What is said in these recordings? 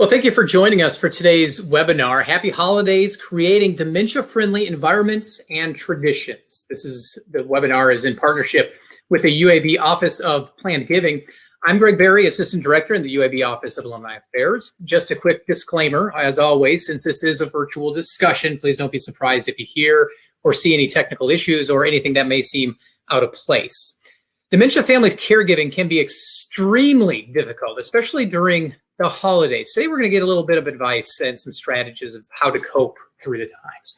Well, thank you for joining us for today's webinar, Happy Holidays, Creating Dementia-Friendly Environments and Traditions. The webinar is in partnership with the UAB Office of Planned Giving. I'm Greg Berry, Assistant Director in the UAB Office of Alumni Affairs. Just a quick disclaimer, as always, since this is a virtual discussion, please don't be surprised if you hear or see any technical issues or anything that may seem out of place. Dementia family caregiving can be extremely difficult, especially during the holidays. Today, we're going to get a little bit of advice and some strategies of how to cope through the times.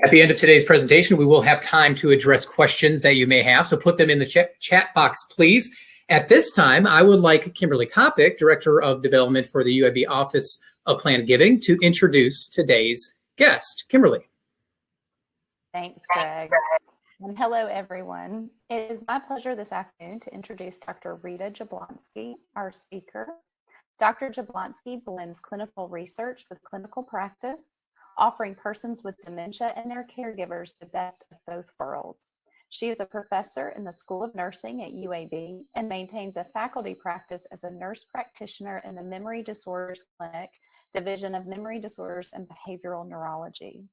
At the end of today's presentation, we will have time to address questions that you may have, so put them in the chat box, please. At this time, I would like Kimberly Kopic, Director of Development for the UAB Office of Planned Giving, to introduce today's guest. Kimberly. Thanks, Greg. And hello, everyone. It is my pleasure this afternoon to introduce Dr. Rita Jablonski, our speaker. Dr. Jablonski blends clinical research with clinical practice, offering persons with dementia and their caregivers the best of both worlds. She is a professor in the School of Nursing at UAB and maintains a faculty practice as a nurse practitioner in the Memory Disorders Clinic, Division of Memory Disorders and Behavioral Neurology.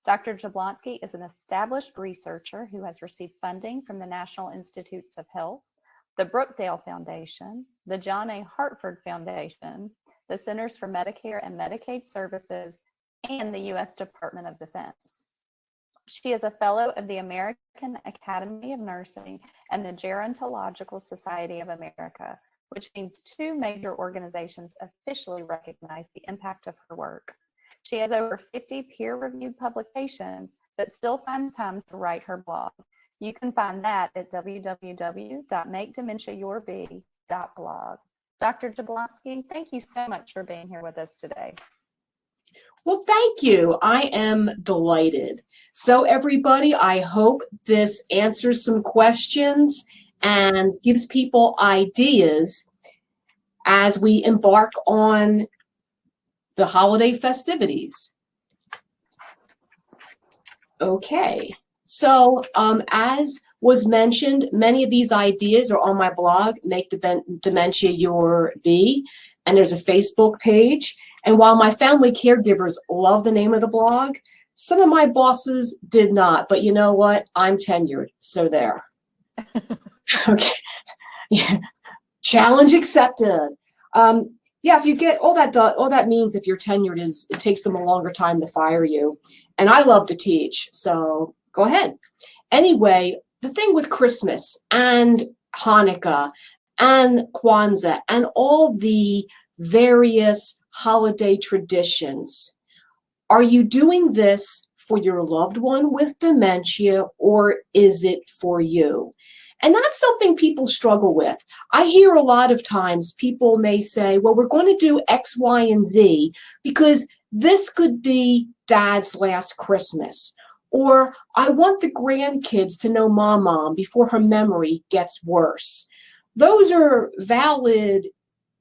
Dr. Jablonski is an established researcher who has received funding from the National Institutes of Health, the Brookdale Foundation, the John A. Hartford Foundation, the Centers for Medicare and Medicaid Services, and the U.S. Department of Defense. She is a fellow of the American Academy of Nursing and the Gerontological Society of America, which means two major organizations officially recognize the impact of her work. She has over 50 peer-reviewed publications, but still finds time to write her blog. You can find that at www.makedementiayourb.blog. Dr. Jablonski, thank you so much for being here with us today. Well, thank you. I am delighted. So everybody, I hope this answers some questions and gives people ideas as we embark on the holiday festivities. Okay. So as was mentioned, many of these ideas are on my blog, Make Dementia Your B, and there's a Facebook page. And while my family caregivers love the name of the blog, some of my bosses did not. But you know what? I'm tenured, so there. Okay. Yeah. Challenge accepted. Yeah, if you get all that means if you're tenured is it takes them a longer time to fire you. And I love to teach, so go ahead. Anyway, the thing with Christmas and Hanukkah and Kwanzaa and all the various holiday traditions, are you doing this for your loved one with dementia or is it for you? And that's something people struggle with. I hear a lot of times people may say, well, we're going to do X, Y, and Z because this could be Dad's last Christmas. Or I want the grandkids to know Mom before her memory gets worse. Those are valid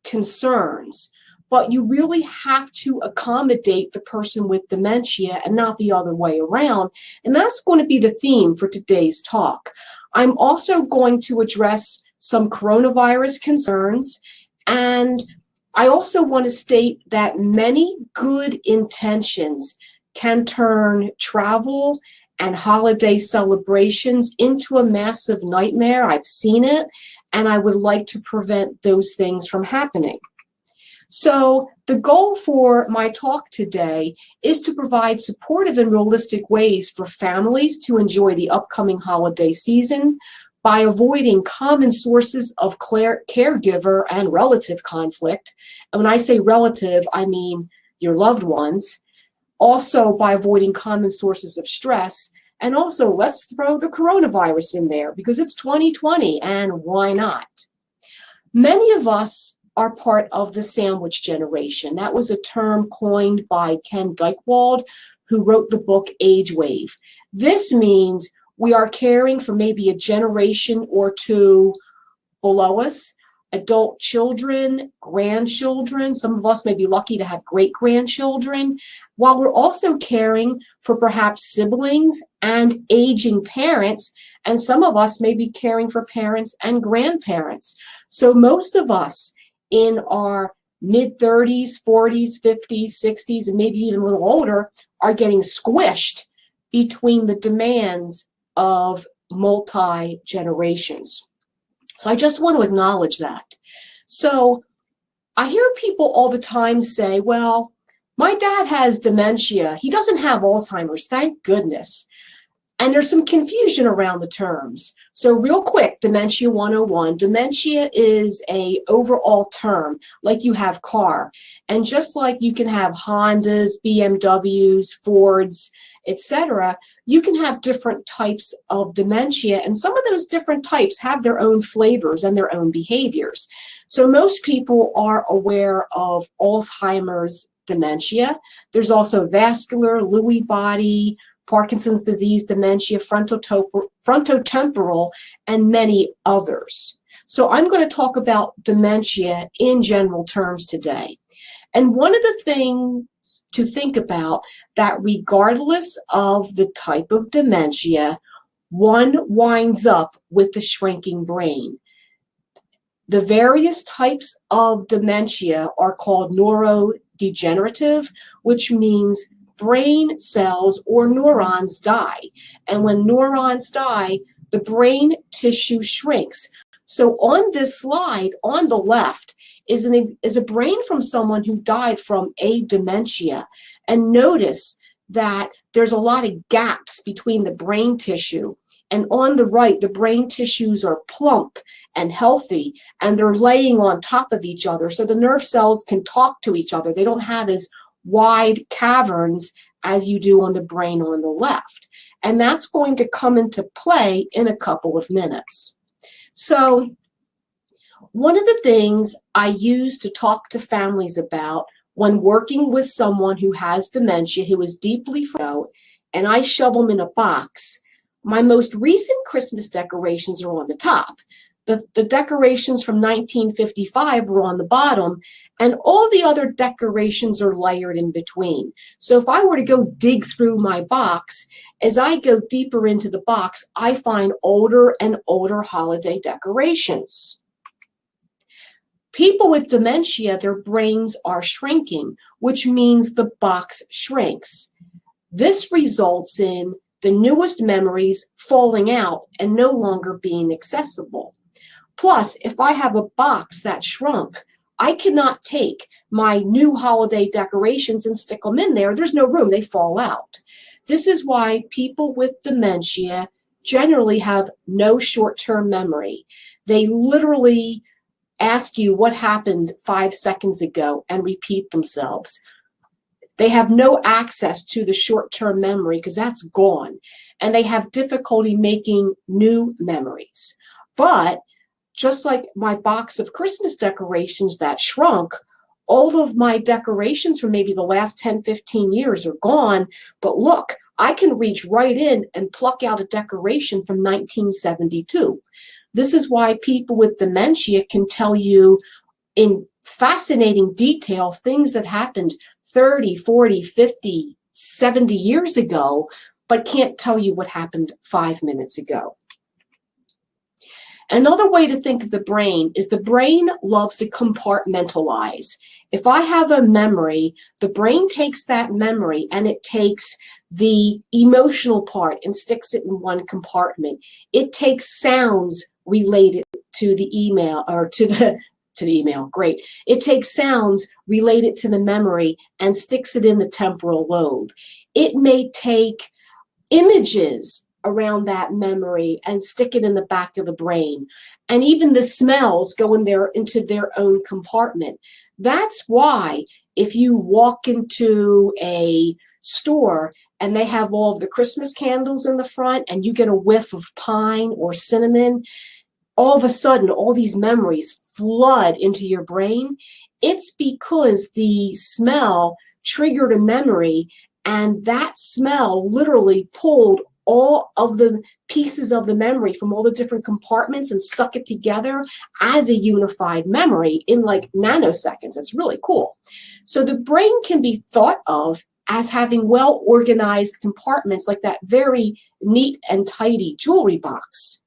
concerns, but you really have to accommodate the person with dementia and not the other way around. And that's going to be the theme for today's talk. I'm also going to address some coronavirus concerns, and I also want to state that many good intentions can turn travel and holiday celebrations into a massive nightmare. I've seen it, and I would like to prevent those things from happening. So the goal for my talk today is to provide supportive and realistic ways for families to enjoy the upcoming holiday season by avoiding common sources of caregiver and relative conflict. And when I say relative, I mean your loved ones. Also by avoiding common sources of stress. And also let's throw the coronavirus in there because it's 2020 and why not? Many of us are part of the sandwich generation. That was a term coined by Ken Dykewald, who wrote the book Age Wave. This means we are caring for maybe a generation or two below us, adult children, grandchildren. Some of us may be lucky to have great-grandchildren, while we're also caring for perhaps siblings and aging parents, and some of us may be caring for parents and grandparents. So most of us in our mid-30s, 40s, 50s, 60s, and maybe even a little older are getting squished between the demands of multi-generations. So I just want to acknowledge that. So I hear people all the time say, well, my dad has dementia. He doesn't have Alzheimer's, thank goodness. And there's some confusion around the terms. So real quick, Dementia 101. Dementia is an overall term, like you have car. And just like you can have Hondas, BMWs, Fords, etc., you can have different types of dementia. And some of those different types have their own flavors and their own behaviors. So most people are aware of Alzheimer's dementia. There's also vascular, Lewy body, Parkinson's disease, dementia, frontotemporal, and many others. So I'm going to talk about dementia in general terms today. And one of the things to think about that regardless of the type of dementia, one winds up with the shrinking brain. The various types of dementia are called neurodegenerative, which means brain cells or neurons die. And when neurons die, the brain tissue shrinks. So on this slide, on the left, is a brain from someone who died from a dementia. And notice that there's a lot of gaps between the brain tissue. And on the right, the brain tissues are plump and healthy, and they're laying on top of each other. So the nerve cells can talk to each other. They don't have as wide caverns as you do on the brain on the left. And that's going to come into play in a couple of minutes. So one of the things I use to talk to families about when working with someone who has dementia, who is deeply out, and I shove them in a box, my most recent Christmas decorations are on the top. The decorations from 1955 were on the bottom, and all the other decorations are layered in between. So if I were to go dig through my box, as I go deeper into the box, I find older and older holiday decorations. People with dementia, their brains are shrinking, which means the box shrinks. This results in the newest memories falling out and no longer being accessible. Plus, if I have a box that shrunk, I cannot take my new holiday decorations and stick them in there. There's no room, they fall out. This is why people with dementia generally have no short-term memory. They literally ask you what happened 5 seconds ago and repeat themselves. They have no access to the short-term memory because that's gone, and they have difficulty making new memories. But just like my box of Christmas decorations that shrunk, all of my decorations from maybe the last 10, 15 years are gone. But look, I can reach right in and pluck out a decoration from 1972. This is why people with dementia can tell you in fascinating detail things that happened 30, 40, 50, 70 years ago, but can't tell you what happened 5 minutes ago. Another way to think of the brain is the brain loves to compartmentalize. If I have a memory, the brain takes that memory and it takes the emotional part and sticks it in one compartment. It takes sounds related to the email or to the email, great. It takes sounds related to the memory and sticks it in the temporal lobe. It may take images around that memory and stick it in the back of the brain. And even the smells go in there into their own compartment. That's why if you walk into a store and they have all of the Christmas candles in the front and you get a whiff of pine or cinnamon, all of a sudden all these memories flood into your brain. It's because the smell triggered a memory, and that smell literally pulled all of the pieces of the memory from all the different compartments and stuck it together as a unified memory in like nanoseconds. It's really cool. So the brain can be thought of as having well-organized compartments like that very neat and tidy jewelry box.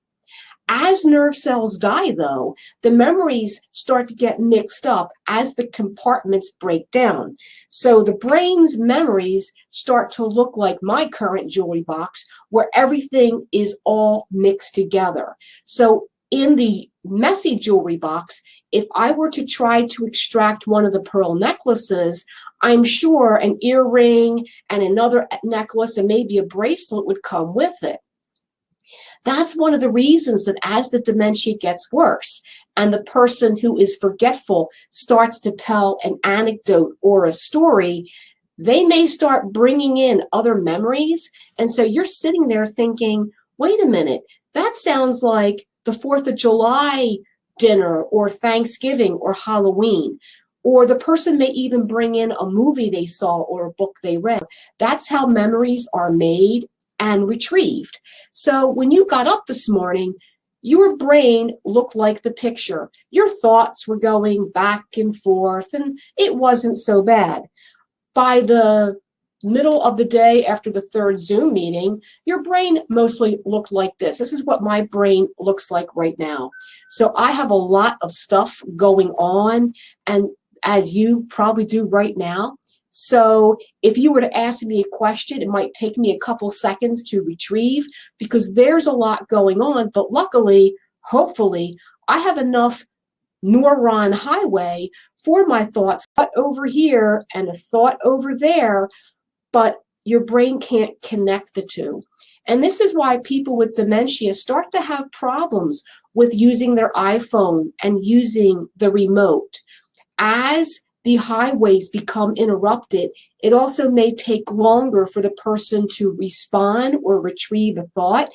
As nerve cells die, though, the memories start to get mixed up as the compartments break down. So the brain's memories start to look like my current jewelry box, where everything is all mixed together. So in the messy jewelry box, if I were to try to extract one of the pearl necklaces, I'm sure an earring and another necklace and maybe a bracelet would come with it. That's one of the reasons that as the dementia gets worse and the person who is forgetful starts to tell an anecdote or a story, they may start bringing in other memories. And so you're sitting there thinking, wait a minute, that sounds like the 4th of July dinner or Thanksgiving or Halloween. Or the person may even bring in a movie they saw or a book they read. That's how memories are made and retrieved. So when you got up this morning, your brain looked like the picture. Your thoughts were going back and forth, and it wasn't so bad. By the middle of the day after the 3rd Zoom meeting, your brain mostly looked like this. This is what my brain looks like right now. So I have a lot of stuff going on, and as you probably do right now. So if you were to ask me a question, it might take me a couple seconds to retrieve because there's a lot going on. But luckily, hopefully, I have enough neuron highway for my thoughts, thought over here and a thought over there, but your brain can't connect the two. And this is why people with dementia start to have problems with using their iPhone and using the remote. As the highways become interrupted, it also may take longer for the person to respond or retrieve a thought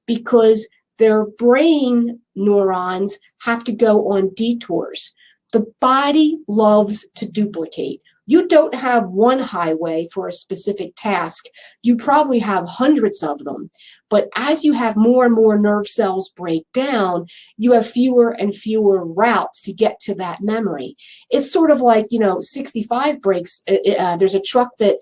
because their brain neurons have to go on detours. The body loves to duplicate. You don't have one highway for a specific task. You probably have hundreds of them. But as you have more and more nerve cells break down, you have fewer and fewer routes to get to that memory. It's sort of like, 65 breaks. There's a truck that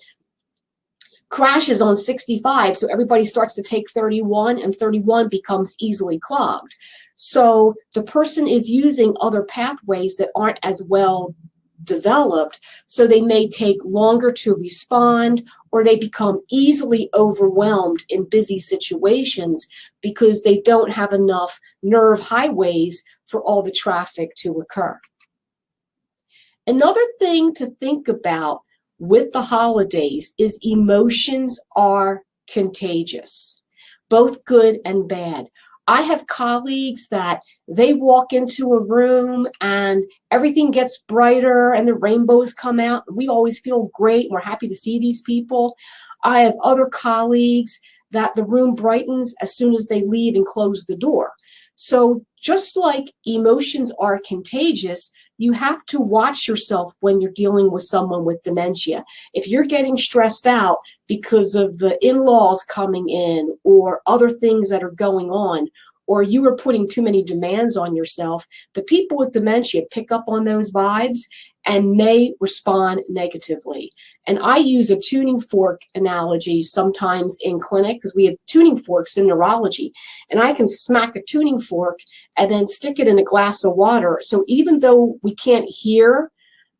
crashes on 65, so everybody starts to take 31, and 31 becomes easily clogged. So the person is using other pathways that aren't as well developed, so they may take longer to respond, or they become easily overwhelmed in busy situations because they don't have enough nerve highways for all the traffic to occur. Another thing to think about with the holidays is emotions are contagious, both good and bad. I have colleagues that they walk into a room and everything gets brighter and the rainbows come out. We always feel great. We're happy to see these people. I have other colleagues that the room brightens as soon as they leave and close the door. So just like emotions are contagious, you have to watch yourself when you're dealing with someone with dementia. If you're getting stressed out because of the in-laws coming in or other things that are going on, or you are putting too many demands on yourself, the people with dementia pick up on those vibes and may respond negatively. And I use a tuning fork analogy sometimes in clinic because we have tuning forks in neurology. And I can smack a tuning fork and then stick it in a glass of water. So even though we can't hear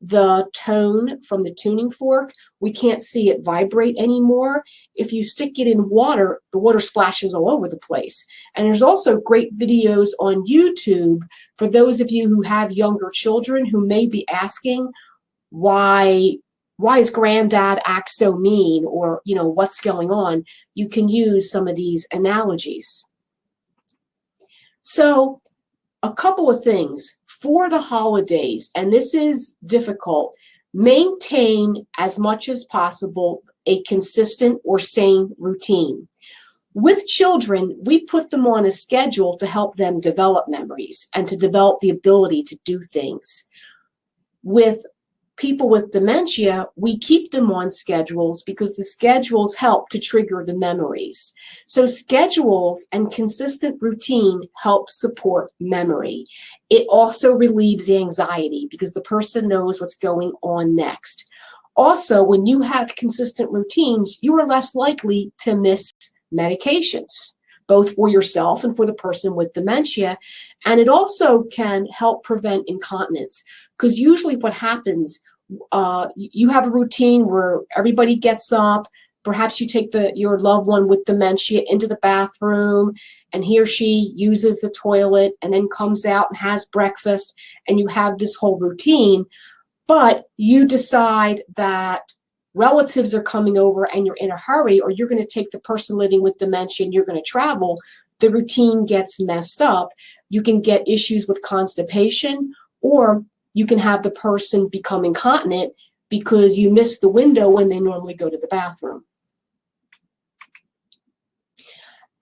the tone from the tuning fork, we can't see it vibrate anymore. If you stick it in water, the water splashes all over the place. And there's also great videos on YouTube for those of you who have younger children who may be asking, why is granddad act so mean? Or, what's going on? You can use some of these analogies. So a couple of things for the holidays, and this is difficult, maintain as much as possible a consistent or sane routine. With children, we put them on a schedule to help them develop memories and to develop the ability to do things. With people with dementia, we keep them on schedules because the schedules help to trigger the memories. So schedules and consistent routine help support memory. It also relieves anxiety because the person knows what's going on next. Also, when you have consistent routines, you are less likely to miss medications. both for yourself and for the person with dementia. And it also can help prevent incontinence, because usually what happens, you have a routine where everybody gets up. Perhaps you take your loved one with dementia into the bathroom, and he or she uses the toilet and then comes out and has breakfast, and you have this whole routine. But you decide that relatives are coming over and you're in a hurry, or you're going to take the person living with dementia and you're going to travel, the routine gets messed up. You can get issues with constipation, or you can have the person become incontinent because you miss the window when they normally go to the bathroom.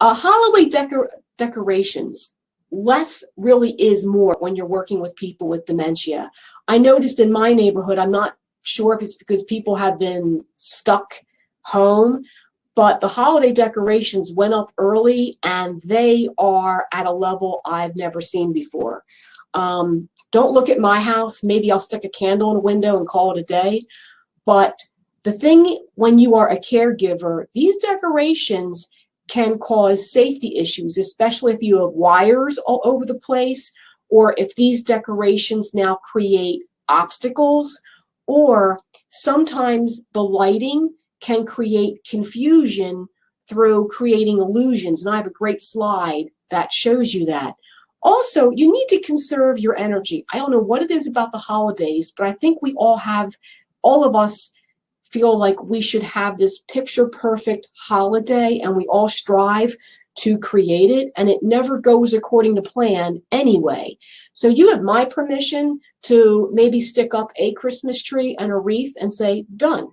Hallway decorations. Less really is more when you're working with people with dementia. I noticed in my neighborhood, I'm not sure if it's because people have been stuck home, but the holiday decorations went up early and they are at a level I've never seen before. Don't look at my house. Maybe I'll stick a candle in a window and call it a day. But the thing, when you are a caregiver, these decorations can cause safety issues, especially if you have wires all over the place, or if these decorations now create obstacles, or sometimes the lighting can create confusion through creating illusions. And I have a great slide that shows you that. Also, you need to conserve your energy. I don't know what it is about the holidays, but I think all of us feel like we should have this picture perfect holiday, and we all strive to create it, and it never goes according to plan anyway. So you have my permission to maybe stick up a Christmas tree and a wreath and say, done.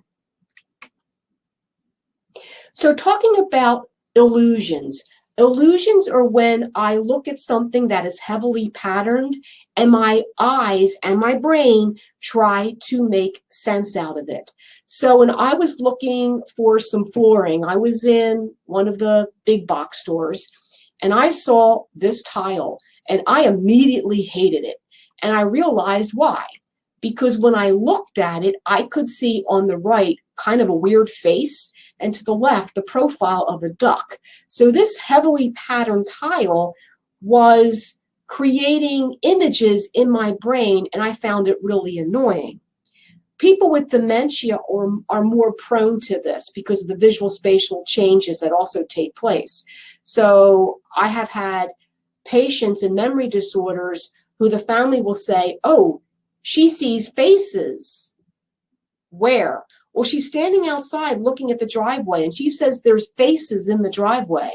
So talking about illusions. Illusions are when I look at something that is heavily patterned and my eyes and my brain try to make sense out of it. So when I was looking for some flooring, I was in one of the big box stores and I saw this tile and I immediately hated it. And I realized why. Because when I looked at it, I could see on the right kind of a weird face, and to the left, the profile of a duck. So this heavily patterned tile was creating images in my brain, and I found it really annoying. People with dementia are more prone to this because of the visual spatial changes that also take place. So I have had patients in memory disorders who the family will say, oh, she sees faces. Where? Well, she's standing outside looking at the driveway and she says there's faces in the driveway.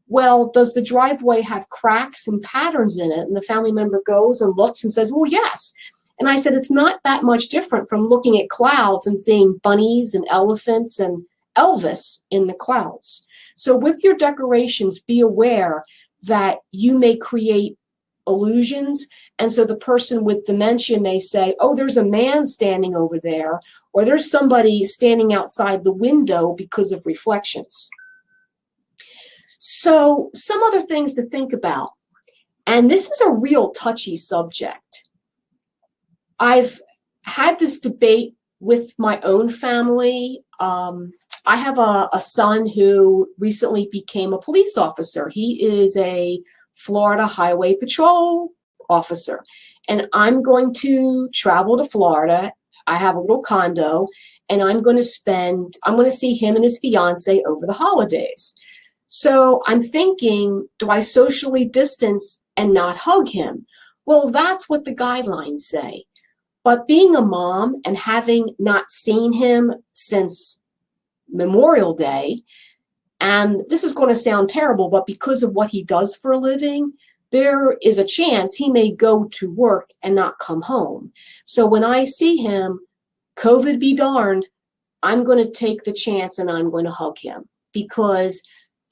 Well, does the driveway have cracks and patterns in it? And the family member goes and looks and says, well, yes. And I said, it's not that much different from looking at clouds and seeing bunnies and elephants and Elvis in the clouds. So with your decorations, be aware that you may create illusions. And so the person with dementia may say, oh, there's a man standing over there, or there's somebody standing outside the window because of reflections. So some other things to think about, and this is a real touchy subject. I've had this debate with my own family. I have a son who recently became a police officer. He is a Florida Highway Patrol officer, and I'm going to travel to Florida. I have a little condo, and I'm going to see him and his fiance over the holidays. So I'm thinking, do I socially distance and not hug him? Well, that's what the guidelines say. But being a mom and having not seen him since Memorial Day, and this is going to sound terrible, but because of what he does for a living, there is a chance he may go to work and not come home. So when I see him, COVID be darned, I'm going to take the chance and I'm going to hug him, because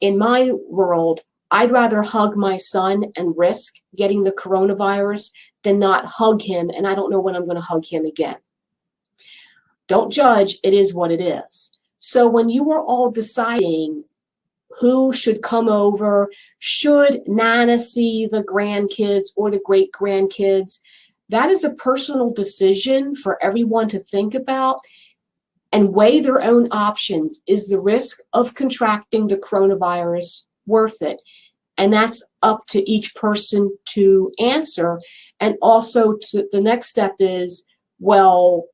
in my world, I'd rather hug my son and risk getting the coronavirus than not hug him, and I don't know when I'm going to hug him again. Don't judge, it is what it is. So when you are all deciding who should come over, should Nana see the grandkids or the great-grandkids, that is a personal decision for everyone to think about and weigh their own options. Is the risk of contracting the coronavirus worth it? And that's up to each person to answer. And also the next step is, well,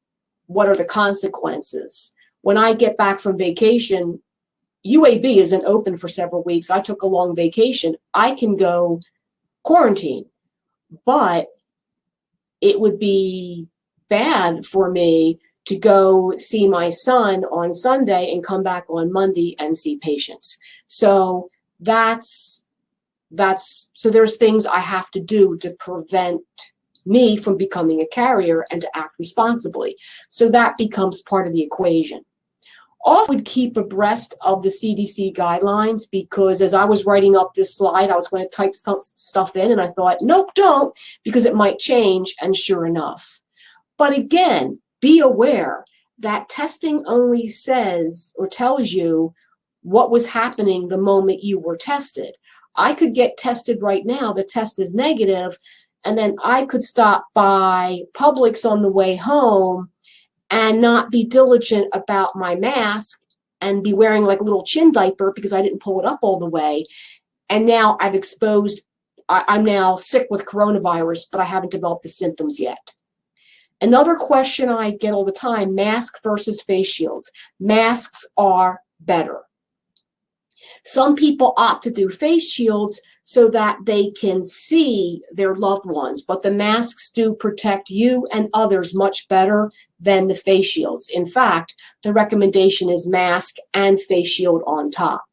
what are the consequences? When I get back from vacation, UAB isn't open for several weeks. I took a long vacation. I can go quarantine, but it would be bad for me to go see my son on Sunday and come back on Monday and see patients. So so there's things I have to do to prevent me from becoming a carrier and to act responsibly. So that becomes part of the equation. Also would keep abreast of the CDC guidelines, because as I was writing up this slide, I was going to type stuff in and I thought, nope, don't, because it might change, and sure enough. But again, be aware that testing only says or tells you what was happening the moment you were tested. I could get tested right now, the test is negative, and then I could stop by Publix on the way home and not be diligent about my mask and be wearing like a little chin diaper because I didn't pull it up all the way. And now I'm now sick with coronavirus, but I haven't developed the symptoms yet. Another question I get all the time, mask versus face shields. Masks are better. Some people opt to do face shields so that they can see their loved ones, but the masks do protect you and others much better than the face shields. In fact, the recommendation is mask and face shield on top.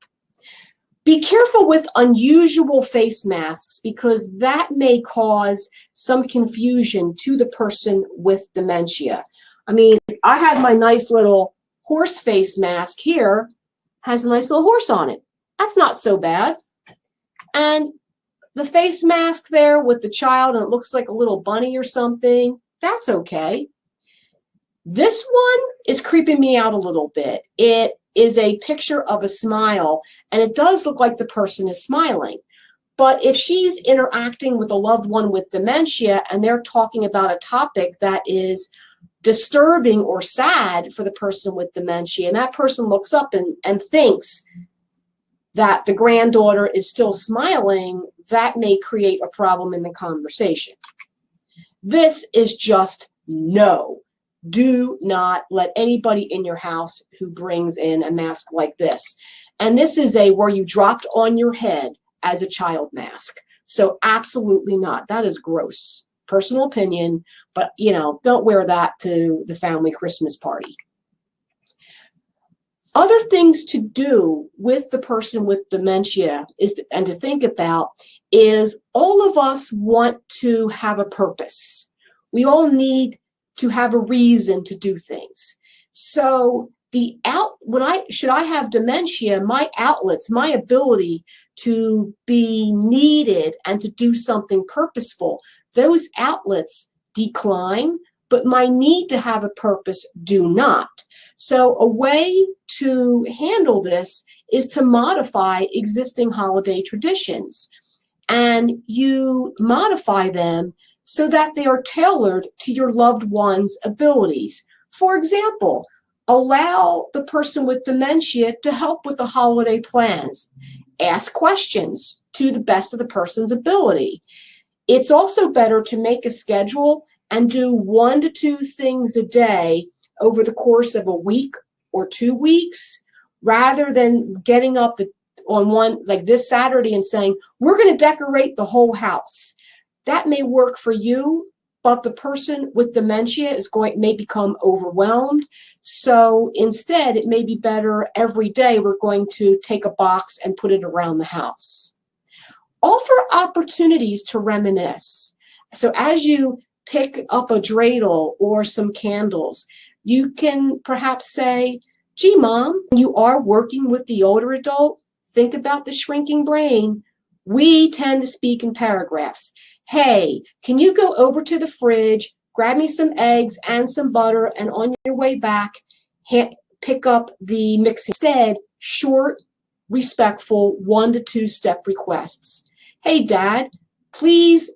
Be careful with unusual face masks, because that may cause some confusion to the person with dementia. I mean, I had my nice little horse face mask here, has a nice little horse on it. That's not so bad. And the face mask there with the child, and it looks like a little bunny or something, that's okay. This one is creeping me out a little bit. It is a picture of a smile, and it does look like the person is smiling. But if she's interacting with a loved one with dementia and they're talking about a topic that is disturbing or sad for the person with dementia, and that person looks up and thinks that the granddaughter is still smiling, that may create a problem in the conversation. This is just no. Do not let anybody in your house who brings in a mask like this. And this is where you dropped on your head as a child mask. So absolutely not. That is gross. Personal opinion, but don't wear that to the family Christmas party. Other things to do with the person with dementia and to think about is, all of us want to have a purpose. We all need to have a reason to do things. So should I have dementia, my outlets, my ability to be needed and to do something purposeful, those outlets decline, but my need to have a purpose do not. So a way to handle this is to modify existing holiday traditions. And you modify them so that they are tailored to your loved one's abilities. For example, allow the person with dementia to help with the holiday plans. Ask questions to the best of the person's ability. It's also better to make a schedule and do 1 to 2 things a day over the course of a week or 2 weeks, rather than getting up on one like this Saturday and saying, we're going to decorate the whole house. That may work for you, but the person with dementia may become overwhelmed. So instead, it may be better every day we're going to take a box and put it around the house. Offer opportunities to reminisce. So as you pick up a dreidel or some candles, you can perhaps say, gee, Mom, when you are working with the older adult, think about the shrinking brain. We tend to speak in paragraphs. Hey, can you go over to the fridge, grab me some eggs and some butter, and on your way back, pick up the mixing. Instead, short, respectful 1 to 2 step requests. Hey, Dad, please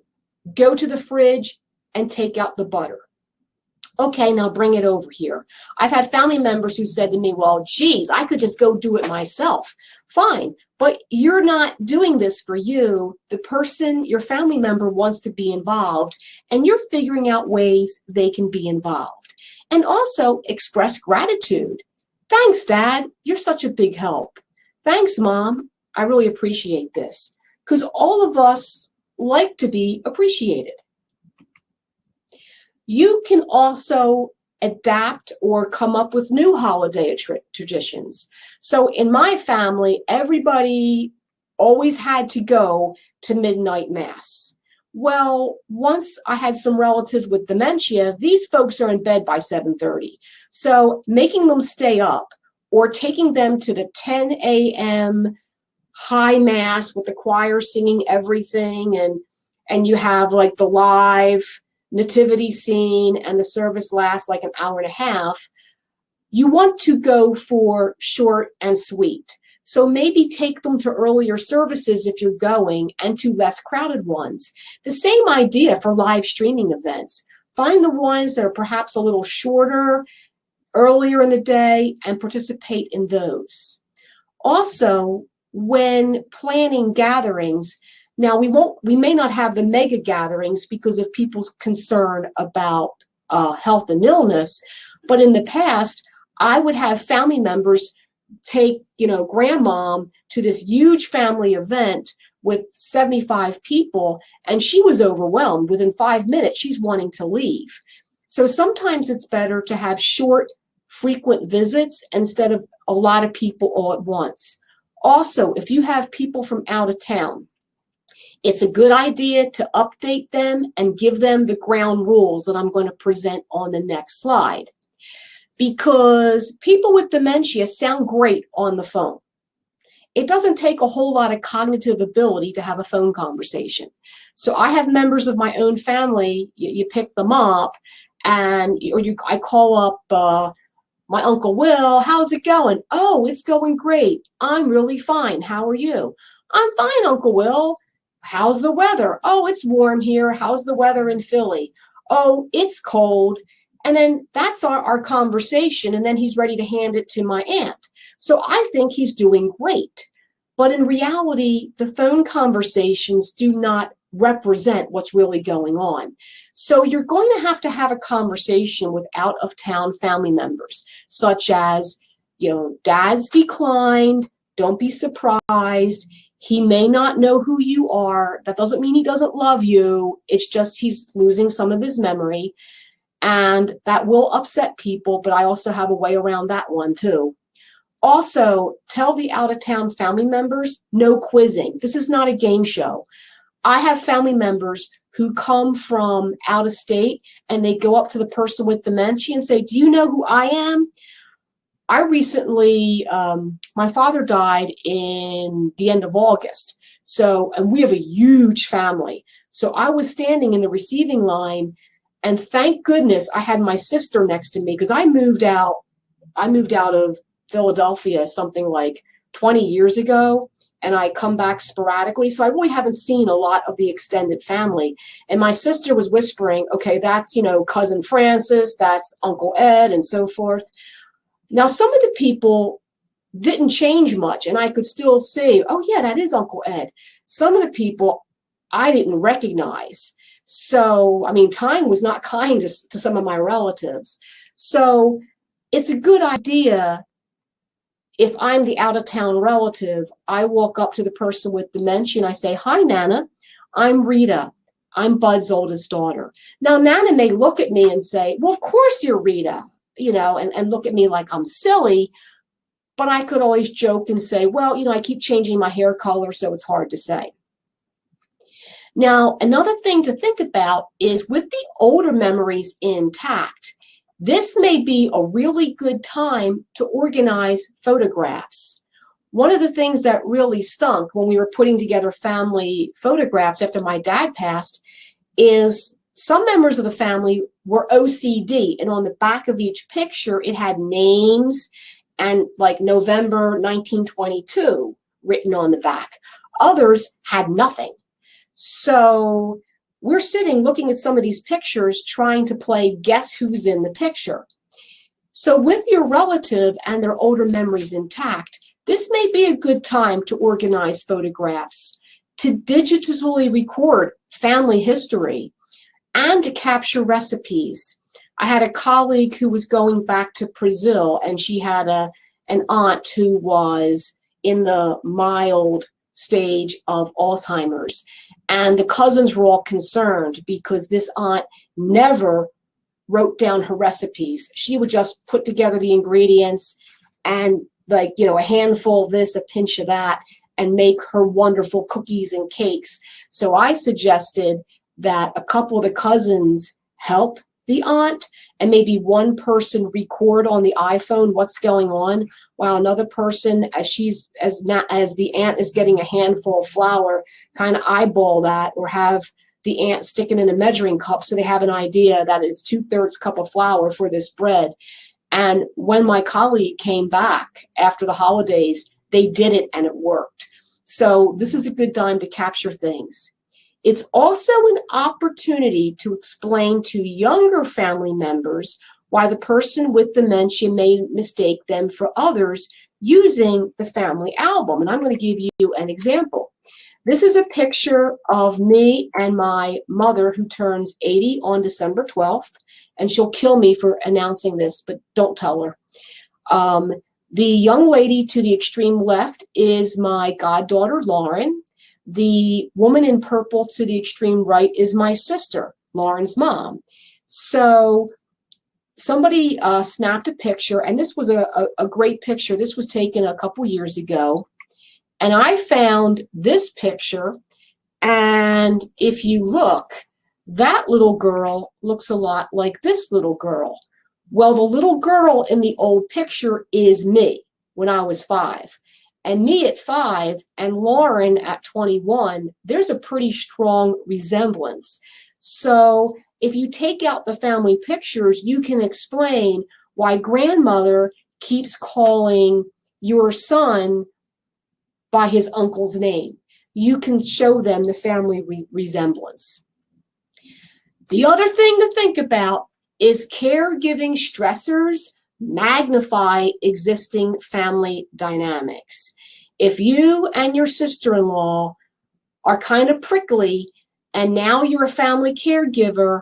go to the fridge and take out the butter. Okay, now bring it over here. I've had family members who said to me, well, geez, I could just go do it myself. Fine, but you're not doing this for you. The person, your family member, wants to be involved, and you're figuring out ways they can be involved. And also express gratitude. Thanks, Dad. You're such a big help. Thanks, Mom. I really appreciate this. Because all of us like to be appreciated. You can also adapt or come up with new holiday traditions. So in my family, everybody always had to go to midnight mass. Well, once I had some relatives with dementia, these folks are in bed by 7:30. So making them stay up or taking them to the 10 a.m. high mass with the choir singing everything, and you have like the live nativity scene, and the service lasts like an hour and a half. You want to go for short and sweet. So maybe take them to earlier services if you're going, and to less crowded ones. The same idea for live streaming events. Find the ones that are perhaps a little shorter, earlier in the day, and participate in those. Also, when planning gatherings, now we may not have the mega gatherings because of people's concern about health and illness, but in the past, I would have family members take, grandmom to this huge family event with 75 people, and she was overwhelmed. Within 5 minutes, she's wanting to leave. So sometimes it's better to have short, frequent visits instead of a lot of people all at once. Also, if you have people from out of town, it's a good idea to update them and give them the ground rules that I'm going to present on the next slide. Because people with dementia sound great on the phone. It doesn't take a whole lot of cognitive ability to have a phone conversation. So I have members of my own family, you pick them up, and I call up my Uncle Will. How's it going? Oh, it's going great. I'm really fine. How are you? I'm fine, Uncle Will. How's the weather? Oh, it's warm here. How's the weather in Philly? Oh, it's cold. And then that's our conversation. And then he's ready to hand it to my aunt. So I think he's doing great. But in reality, the phone conversations do not represent what's really going on. So you're going to have a conversation with out-of-town family members, such as, Dad's declined. Don't be surprised. He may not know who you are. That doesn't mean he doesn't love you. It's just he's losing some of his memory. And that will upset people, but I also have a way around that one too. Also, tell the out-of-town family members, no quizzing. This is not a game show. I have family members who come from out of state, and they go up to the person with dementia and say, do you know who I am? I recently, my father died in the end of August. And we have a huge family. So I was standing in the receiving line, and thank goodness I had my sister next to me, because I moved out of Philadelphia something like 20 years ago, and I come back sporadically. So I really haven't seen a lot of the extended family. And my sister was whispering, okay, that's, Cousin Francis, that's Uncle Ed, and so forth. Now, some of the people didn't change much, and I could still say, oh, yeah, that is Uncle Ed. Some of the people I didn't recognize. So, time was not kind to some of my relatives. So it's a good idea, if I'm the out-of-town relative, I walk up to the person with dementia and I say, hi, Nana, I'm Rita. I'm Bud's oldest daughter. Now, Nana may look at me and say, well, of course you're Rita, and look at me like I'm silly. But I could always joke and say, well, I keep changing my hair color, so it's hard to say. Now, another thing to think about is, with the older memories intact, this may be a really good time to organize photographs. One of the things that really stunk when we were putting together family photographs after my dad passed is some members of the family were OCD, and on the back of each picture, it had names and like November 1922 written on the back. Others had nothing. So we're sitting looking at some of these pictures trying to play guess who's in the picture. So with your relative and their older memories intact, this may be a good time to organize photographs, to digitally record family history, and to capture recipes. I had a colleague who was going back to Brazil, and she had an aunt who was in the mild stage of Alzheimer's. And the cousins were all concerned because this aunt never wrote down her recipes. She would just put together the ingredients and, like, you know, a handful of this, a pinch of that, and make her wonderful cookies and cakes. So I suggested that a couple of the cousins help the aunt, and maybe one person record on the iPhone what's going on, while another person, as the aunt is getting a handful of flour, kind of eyeball that, or have the aunt stick it in a measuring cup so they have an idea that it's 2/3 cup of flour for this bread. And when my colleague came back after the holidays, they did it and it worked. So this is a good time to capture things. It's also an opportunity to explain to younger family members why the person with dementia may mistake them for others using the family album. And I'm going to give you an example. This is a picture of me and my mother, who turns 80 on December 12th, and she'll kill me for announcing this, but don't tell her. The young lady to the extreme left is my goddaughter, Lauren. The woman in purple to the extreme right is my sister, Lauren's mom. So somebody snapped a picture, and this was a great picture. This was taken a couple years ago. And I found this picture, and if you look, that little girl looks a lot like this little girl. Well, the little girl in the old picture is me when I was 5. And me at 5 and Lauren at 21, there's a pretty strong resemblance. So if you take out the family pictures, you can explain why grandmother keeps calling your son by his uncle's name. You can show them the family resemblance. The other thing to think about is caregiving stressors magnify existing family dynamics. If you and your sister-in-law are kind of prickly and now you're a family caregiver,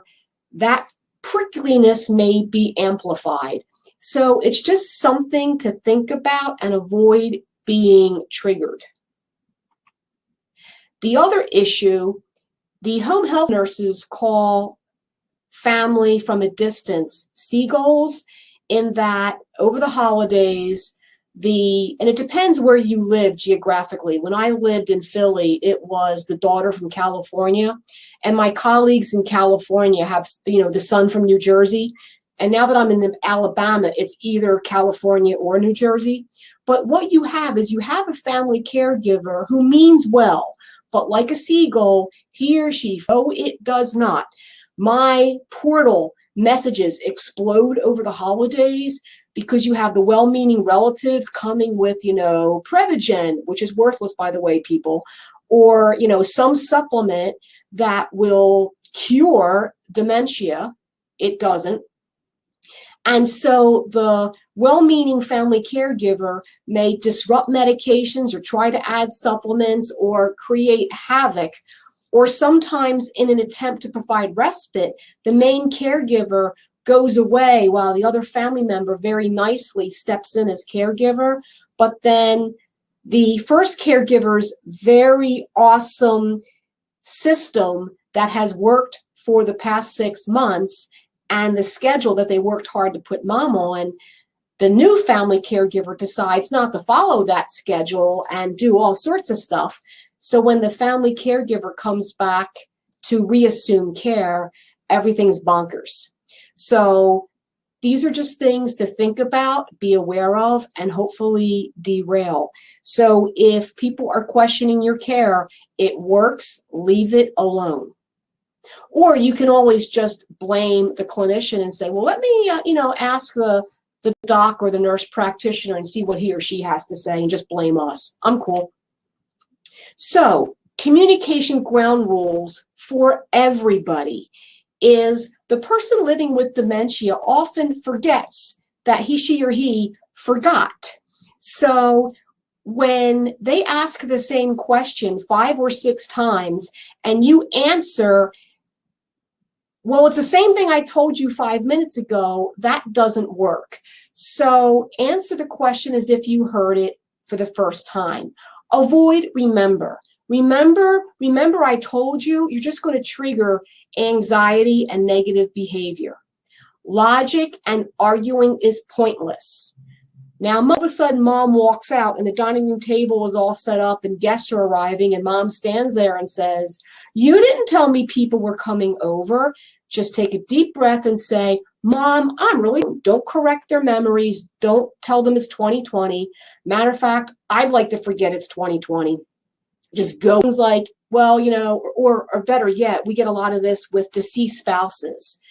that prickliness may be amplified. So it's just something to think about and avoid being triggered. The other issue, the home health nurses call family from a distance seagulls, in that over the holidays, and it depends where you live geographically. When I lived in Philly, it was the daughter from California, and my colleagues in California have, the son from New Jersey. And now that I'm in Alabama, it's either California or New Jersey. But what you have is you have a family caregiver who means well, but like a seagull, he or she, oh, it does not. My portal messages explode over the holidays because you have the well-meaning relatives coming with, Prevagen, which is worthless, by the way, people, or, some supplement that will cure dementia. It doesn't. And so the well-meaning family caregiver may disrupt medications or try to add supplements or create havoc. Or sometimes in an attempt to provide respite, the main caregiver goes away while the other family member very nicely steps in as caregiver. But then the first caregiver's very awesome system that has worked for the past 6 months and the schedule that they worked hard to put mom on, the new family caregiver decides not to follow that schedule and do all sorts of stuff. So when the family caregiver comes back to reassume care, everything's bonkers. So these are just things to think about, be aware of, and hopefully derail. So if people are questioning your care, it works, leave it alone. Or you can always just blame the clinician and say, well, let me, ask the doc or the nurse practitioner and see what he or she has to say, and just blame us. I'm cool. So communication ground rules for everybody is the person living with dementia often forgets that she or he forgot. So when they ask the same question 5 or 6 times and you answer, well, it's the same thing I told you 5 minutes ago, that doesn't work. So answer the question as if you heard it for the first time. Avoid remember. Remember I told you, you're just going to trigger anxiety and negative behavior. Logic and arguing is pointless. Now, all of a sudden, mom walks out and the dining room table is all set up and guests are arriving and mom stands there and says, you didn't tell me people were coming over. Just take a deep breath and say, Mom, don't correct their memories. Don't tell them it's 2020. Matter of fact, I'd like to forget it's 2020. Just go. Things like, well, or better yet, we get a lot of this with deceased spouses.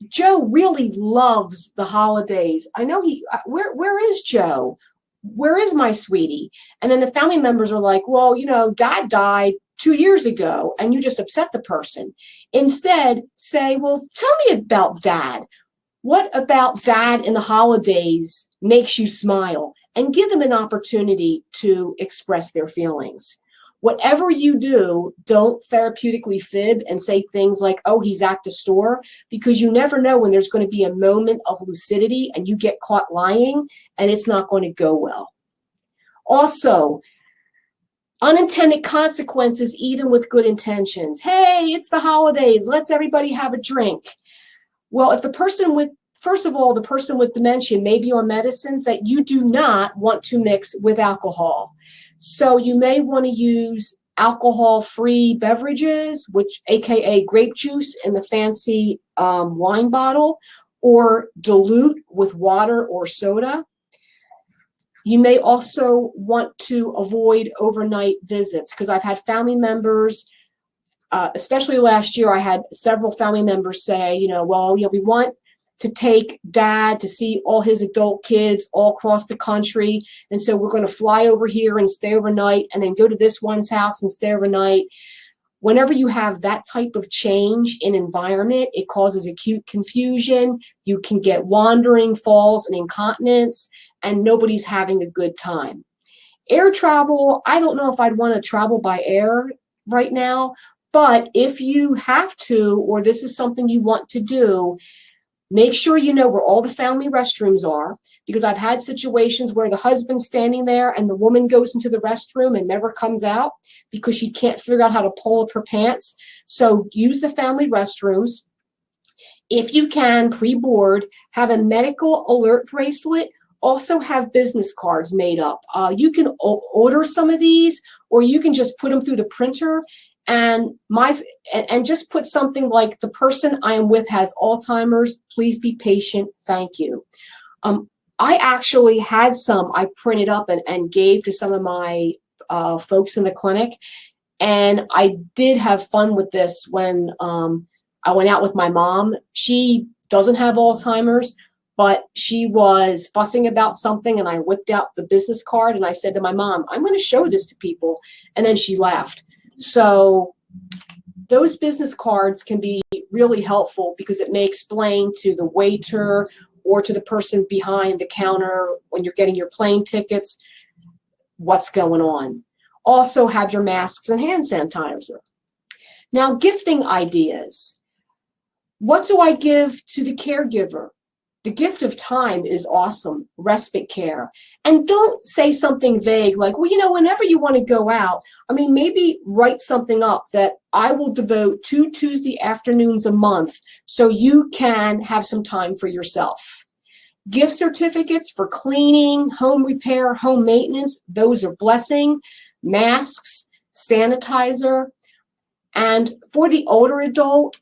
Joe really loves the holidays. I know where is Joe? Where is my sweetie? And then the family members are like, well, Dad died 2 years ago, and you just upset the person. Instead, say, well, tell me about Dad. What about Dad in the holidays makes you smile? And give them an opportunity to express their feelings. Whatever you do, don't therapeutically fib and say things like, oh, he's at the store, because you never know when there's going to be a moment of lucidity and you get caught lying and it's not going to go well. Also, unintended consequences, even with good intentions. Hey, it's the holidays. Let's everybody have a drink. Well, if the person with dementia may be on medicines that you do not want to mix with alcohol. So you may want to use alcohol-free beverages, aka grape juice in the fancy wine bottle, or dilute with water or soda. You may also want to avoid overnight visits, because I've had family members, especially last year, I had several family members say, we want to take Dad to see all his adult kids all across the country. And so we're going to fly over here and stay overnight and then go to this one's house and stay overnight. Whenever you have that type of change in environment, it causes acute confusion. You can get wandering, falls, and incontinence, and nobody's having a good time. Air travel, I don't know if I'd want to travel by air right now, but if you have to, or this is something you want to do, make sure you know where all the family restrooms are, because I've had situations where the husband's standing there and the woman goes into the restroom and never comes out because she can't figure out how to pull up her pants. So use the family restrooms. If you can, pre-board, have a medical alert bracelet. Also have business cards made up. You can order some of these, or you can just put them through the printer. And just put something like, the person I am with has Alzheimer's. Please be patient. Thank you. I actually had some I printed up and gave to some of my folks in the clinic. And I did have fun with this when I went out with my mom. She doesn't have Alzheimer's, but she was fussing about something, and I whipped out the business card and I said to my mom, I'm going to show this to people. And then she laughed. So those business cards can be really helpful, because it may explain to the waiter or to the person behind the counter when you're getting your plane tickets what's going on. Also have your masks and hand sanitizer. Now, gifting ideas. What do I give to the caregiver? The gift of time is awesome. Respite care. And don't say something vague like, well, whenever you want to go out, maybe write something up that I will devote 2 Tuesday afternoons a month so you can have some time for yourself. Gift certificates for cleaning, home repair, home maintenance, those are blessing. Masks, sanitizer. And for the older adult,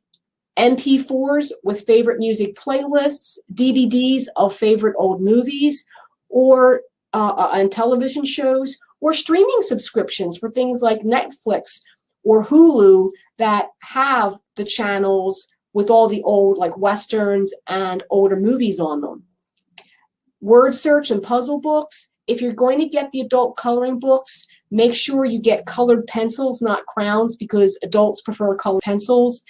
MP4s with favorite music playlists, DVDs of favorite old movies, or and television shows, or streaming subscriptions for things like Netflix or Hulu that have the channels with all the old, like Westerns and older movies on them. Word search and puzzle books. if you're going to get the adult coloring books, make sure you get colored pencils, not crowns, because adults prefer colored pencils.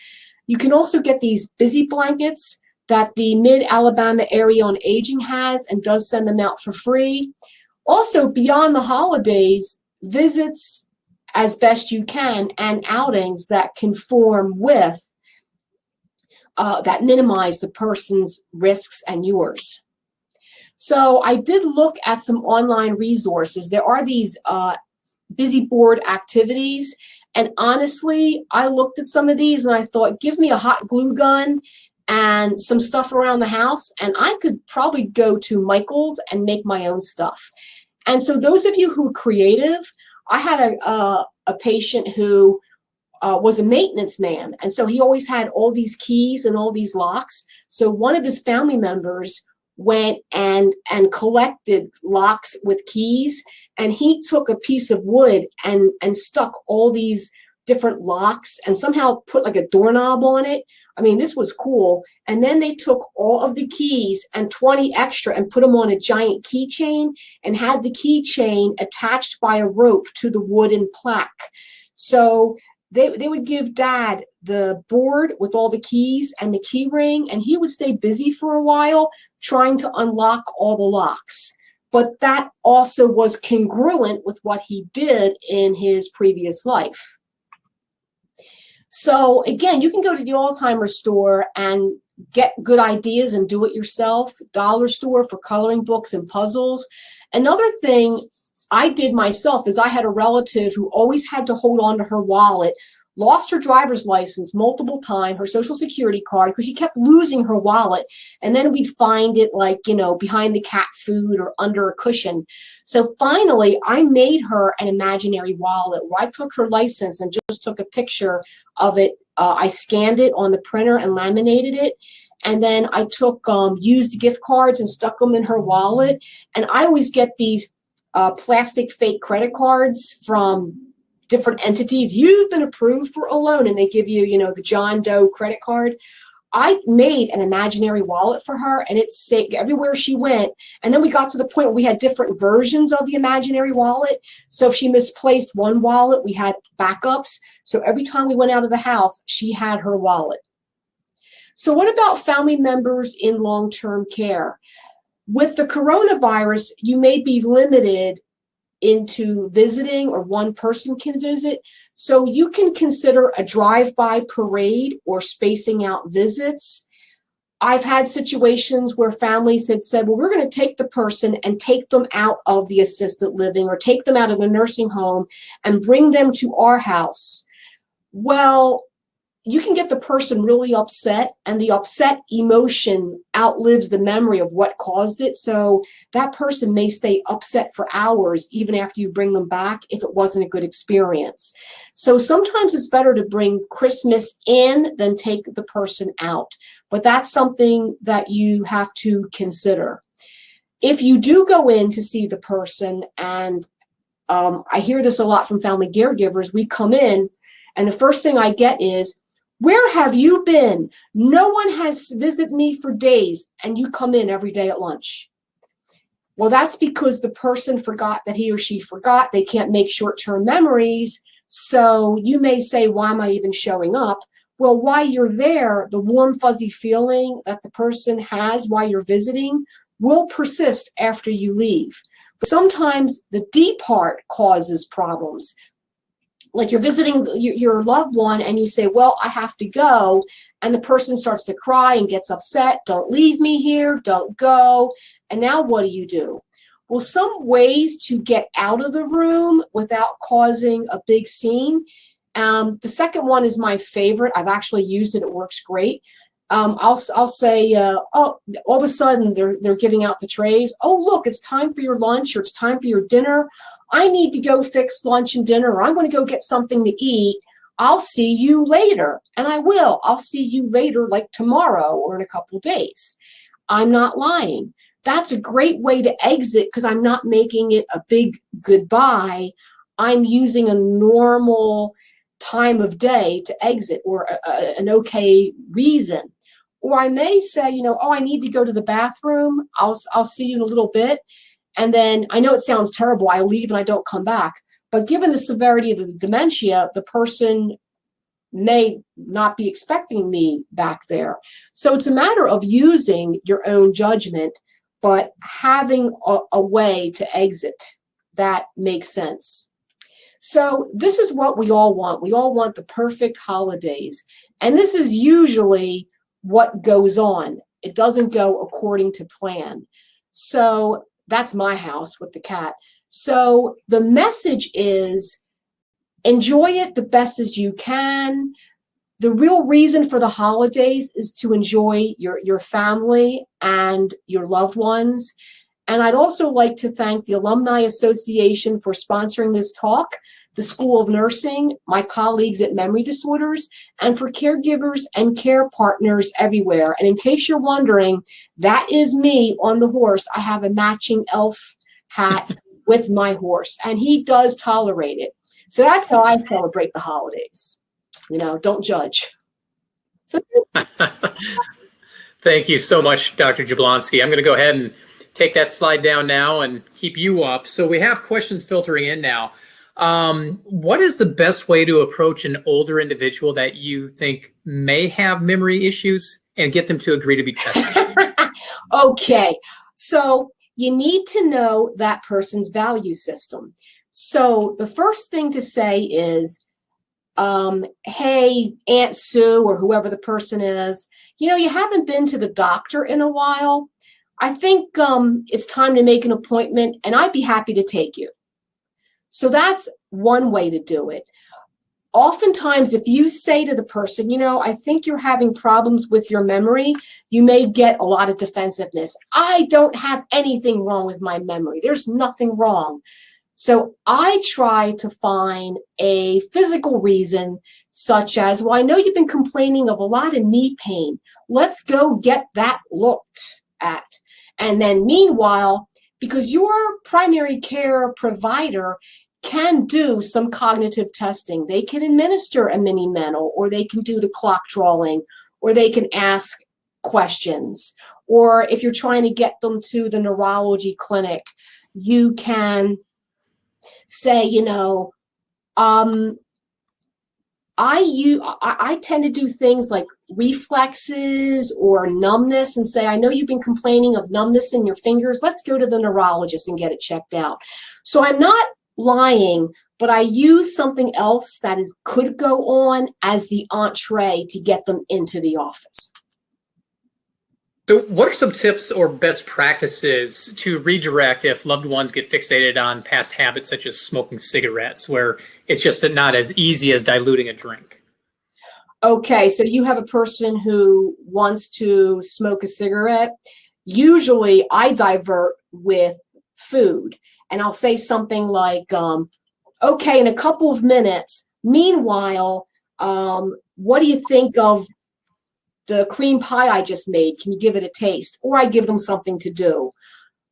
You can also get these busy blankets that the Mid-Alabama Area on Aging has and does send them out for free. Also, beyond the holidays, visits as best you can and outings that conform with, that minimize the person's risks and yours. So I did look at some online resources. There are these busy board activities, and honestly, I looked at some of these and I thought, give me a hot glue gun and some stuff around the house, and I could probably go to Michael's and make my own stuff. And so those of you who are creative, I had a patient who was a maintenance man, and so he always had all these keys and all these locks. So one of his family members went and collected locks with keys, and he took a piece of wood and stuck all these different locks and somehow put like a doorknob on it. I mean, this was cool. And then they took all of the keys and 20 extra and put them on a giant keychain and had the keychain attached by a rope to the wooden plaque. So they would give Dad the board with all the keys and the key ring, and he would stay busy for a while trying to unlock all the locks. But that also was congruent with what he did in his previous life. So again, you can go to the Alzheimer's store and get good ideas and do it yourself. Dollar store for coloring books and puzzles. Another thing I did myself is I had a relative who always had to hold on to her wallet, lost her driver's license multiple times, her social security card, because she kept losing her wallet. And then we'd find it like, you know, behind the cat food or under a cushion. So finally, I made her an imaginary wallet where I took her license and just took a picture of it. I scanned it on the printer and laminated it. And then I took used gift cards and stuck them in her wallet. And I always get these plastic fake credit cards from different entities. You've been approved for a loan, and they give you, you know, the John Doe credit card. I made an imaginary wallet for her, and it's safe everywhere she went. And then we got to the point where we had different versions of the imaginary wallet. So if she misplaced one wallet, we had backups. So every time we went out of the house, she had her wallet. So what about family members in long-term care? With the coronavirus, you may be limited into visiting, or one person can visit. So you can consider a drive-by parade or spacing out visits. I've had situations where families had said, well, we're going to take the person and take them out of the assisted living or take them out of the nursing home and bring them to our house. Well, you can get the person really upset, and the upset emotion outlives the memory of what caused it. So that person may stay upset for hours even after you bring them back if it wasn't a good experience. So sometimes it's better to bring Christmas in than take the person out. But that's something that you have to consider. If you do go in to see the person, and I hear this a lot from family caregivers, we come in and the first thing I get is, where have you been? No one has visited me for days, and you come in every day at lunch. Well, that's because the person forgot that he or she forgot. They can't make short-term memories. So you may say, why am I even showing up? Well, while you're there, the warm, fuzzy feeling that the person has while you're visiting will persist after you leave. But sometimes the deep part causes problems. Like you're visiting your loved one and you say, well, I have to go. And the person starts to cry and gets upset. Don't leave me here. Don't go. And now what do? Well, some ways to get out of the room without causing a big scene. The second one is my favorite. I've actually used it. It works great. I'll say, oh, all of a sudden they're giving out the trays. Oh, look, it's time for your lunch, or it's time for your dinner. I need to go fix lunch and dinner, or I'm going to go get something to eat. I'll see you later. And I will. I'll see you later, like tomorrow or in a couple of days. I'm not lying. That's a great way to exit, because I'm not making it a big goodbye. I'm using a normal time of day to exit, or an okay reason. Or I may say, you know, oh, I need to go to the bathroom. I'll see you in a little bit. And then I know it sounds terrible. I leave and I don't come back. But given the severity of the dementia, the person may not be expecting me back there. So it's a matter of using your own judgment, but having a way to exit that makes sense. So this is what we all want. We all want the perfect holidays. And this is usually what goes on. It doesn't go according to plan. So that's my house with the cat. So the message is enjoy it the best as you can. The real reason for the holidays is to enjoy your family and your loved ones. And I'd also like to thank the Alumni Association for sponsoring this talk, the School of Nursing, my colleagues at Memory Disorders, and for caregivers and care partners everywhere. And in case you're wondering, that is me on the horse. I have a matching elf hat with my horse, and he does tolerate it. So that's how I celebrate the holidays. You know, don't judge. So Thank you so much, Dr. Jablonski. I'm going to go ahead and take that slide down now and keep you up. So we have questions filtering in now. What is the best way to approach an older individual that you think may have memory issues and get them to agree to be tested? Okay, so you need to know that person's value system. So the first thing to say is, hey, Aunt Sue, or whoever the person is, you know, you haven't been to the doctor in a while. I think it's time to make an appointment, and I'd be happy to take you. So that's one way to do it. Oftentimes, if you say to the person, you know, I think you're having problems with your memory, you may get a lot of defensiveness. I don't have anything wrong with my memory. There's nothing wrong. So I try to find a physical reason, such as, well, I know you've been complaining of a lot of knee pain. Let's go get that looked at. And then meanwhile, because your primary care provider can do some cognitive testing, they can administer a mini mental, or they can do the clock drawing, or they can ask questions. Or if you're trying to get them to the neurology clinic, you can say, you know, I tend to do things like reflexes or numbness and say, I know you've been complaining of numbness in your fingers. Let's go to the neurologist and get it checked out. So I'm not lying, but I use something else that could go on as the entree to get them into the office. So what are some tips or best practices to redirect if loved ones get fixated on past habits such as smoking cigarettes, where it's just not as easy as diluting a drink? Okay, so you have a person who wants to smoke a cigarette. Usually I divert with food, and I'll say something like, okay, in a couple of minutes, meanwhile, what do you think of the cream pie I just made? Can you give it a taste? Or I give them something to do.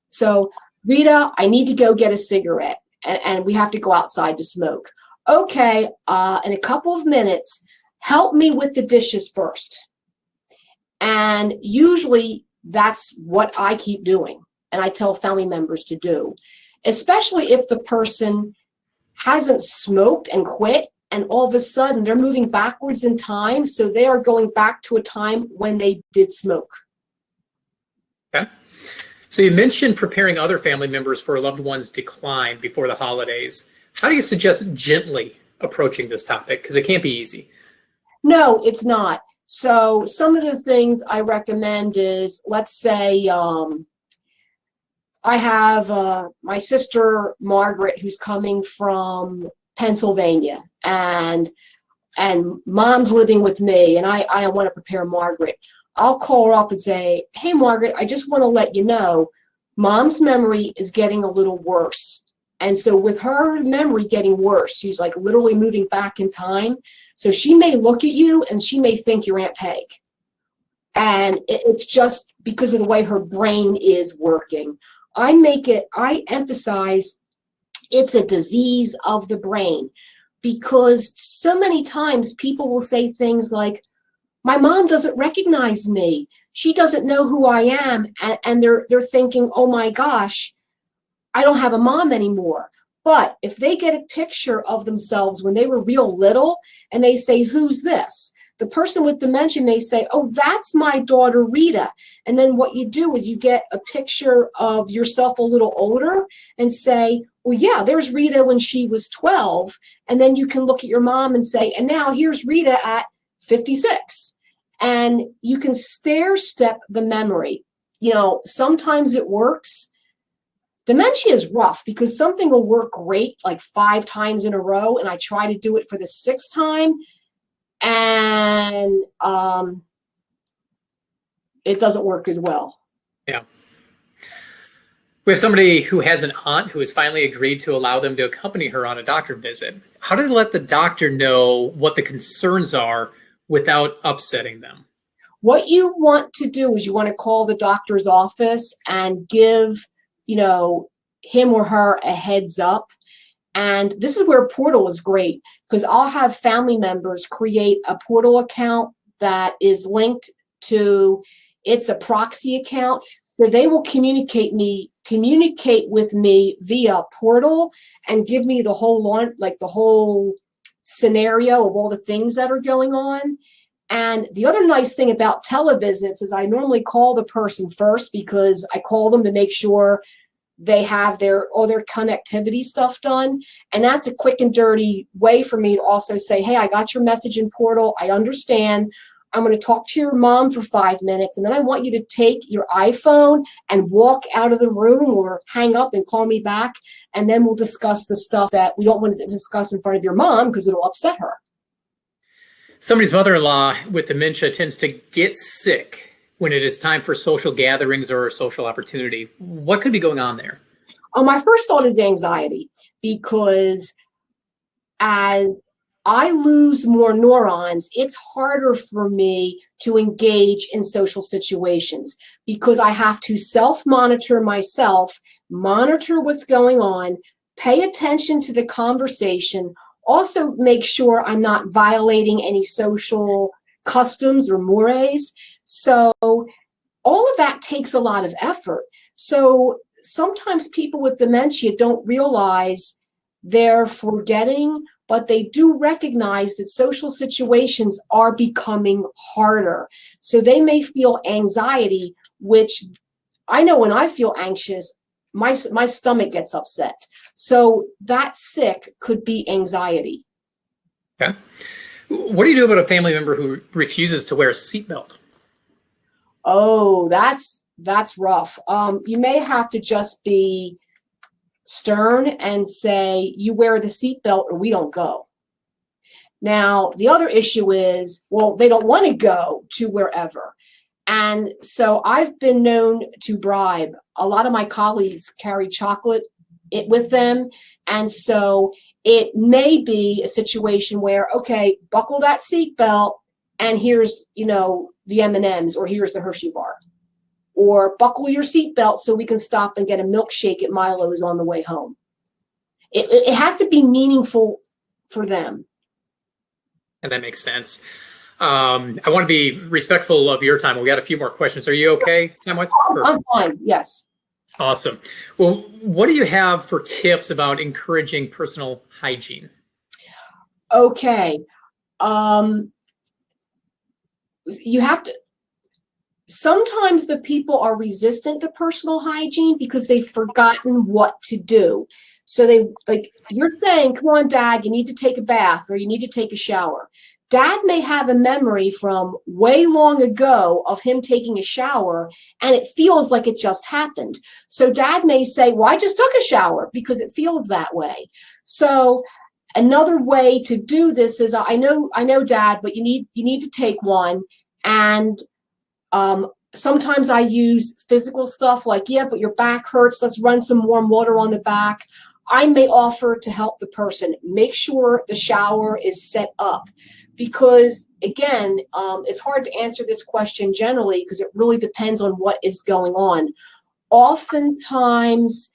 So, Rita, I need to go get a cigarette, and we have to go outside to smoke. Okay, in a couple of minutes, help me with the dishes first. And usually that's what I keep doing, and I tell family members to do, especially if the person hasn't smoked and quit, and all of a sudden they're moving backwards in time, so they are going back to a time when they did smoke. Okay. So you mentioned preparing other family members for a loved one's decline before the holidays. How do you suggest gently approaching this topic? Because it can't be easy. No, it's not. So some of the things I recommend is, let's say I have my sister Margaret, who's coming from Pennsylvania, and mom's living with me, and I want to prepare Margaret. I'll call her up and say, hey, Margaret, I just want to let you know mom's memory is getting a little worse. And so with her memory getting worse, she's like literally moving back in time. So she may look at you and she may think you're Aunt Peg. And it's just because of the way her brain is working. I emphasize it's a disease of the brain, because so many times people will say things like, my mom doesn't recognize me. She doesn't know who I am. And they're thinking, oh my gosh, I don't have a mom anymore. But if they get a picture of themselves when they were real little and they say, who's this? The person with dementia may say, oh, that's my daughter, Rita. And then what you do is you get a picture of yourself a little older and say, well, yeah, there's Rita when she was 12. And then you can look at your mom and say, and now here's Rita at 56. And you can stair step the memory. You know, sometimes it works. Dementia is rough because something will work great like 5 times in a row, and I try to do it for the 6th time, and it doesn't work as well. Yeah. We have somebody who has an aunt who has finally agreed to allow them to accompany her on a doctor visit. How do they let the doctor know what the concerns are without upsetting them? What you want to do is you want to call the doctor's office and give, you know, him or her a heads up. And this is where Portal is great, because I'll have family members create a Portal account that is linked to, it's a proxy account. So they will communicate with me via Portal and give me the whole scenario of all the things that are going on. And the other nice thing about televisits is I normally call the person first, because I call them to make sure they have all their connectivity stuff done. And that's a quick and dirty way for me to also say, hey, I got your message in Portal. I understand. I'm going to talk to your mom for 5 minutes. And then I want you to take your iPhone and walk out of the room or hang up and call me back. And then we'll discuss the stuff that we don't want to discuss in front of your mom because it'll upset her. Somebody's mother-in-law with dementia tends to get sick when it is time for social gatherings or social opportunity. What could be going on there? My first thought is anxiety, because as I lose more neurons, it's harder for me to engage in social situations because I have to self-monitor myself, monitor what's going on, pay attention to the conversation, also make sure I'm not violating any social customs or mores. So all of that takes a lot of effort. So sometimes people with dementia don't realize they're forgetting, but they do recognize that social situations are becoming harder. So they may feel anxiety, which I know when I feel anxious, my stomach gets upset. So that sick could be anxiety. Okay. What do you do about a family member who refuses to wear a seatbelt? Oh, that's rough. You may have to just be stern and say, you wear the seatbelt or we don't go. Now, the other issue is, well, they don't want to go to wherever. And so I've been known to bribe. A lot of my colleagues carry chocolate with them. And so it may be a situation where, okay, buckle that seatbelt and here's, the M&Ms or here's the Hershey bar. Or buckle your seatbelt so we can stop and get a milkshake at Milo's on the way home. It has to be meaningful for them. And that makes sense. I want to be respectful of your time. We got a few more questions. Are you okay, time-wise? I'm fine, yes. Awesome. Well, what do you have for tips about encouraging personal hygiene? Okay. You have to, sometimes the people are resistant to personal hygiene because they've forgotten what to do. So you're saying, come on, Dad, you need to take a bath or you need to take a shower. Dad may have a memory from way long ago of him taking a shower and it feels like it just happened. So Dad may say, well, I just took a shower because it feels that way. So another way to do this is, I know, Dad, but you need to take one. And sometimes I use physical stuff like, yeah, but your back hurts. Let's run some warm water on the back. I may offer to help the person. Make sure the shower is set up. Because again, it's hard to answer this question generally because it really depends on what is going on. Oftentimes,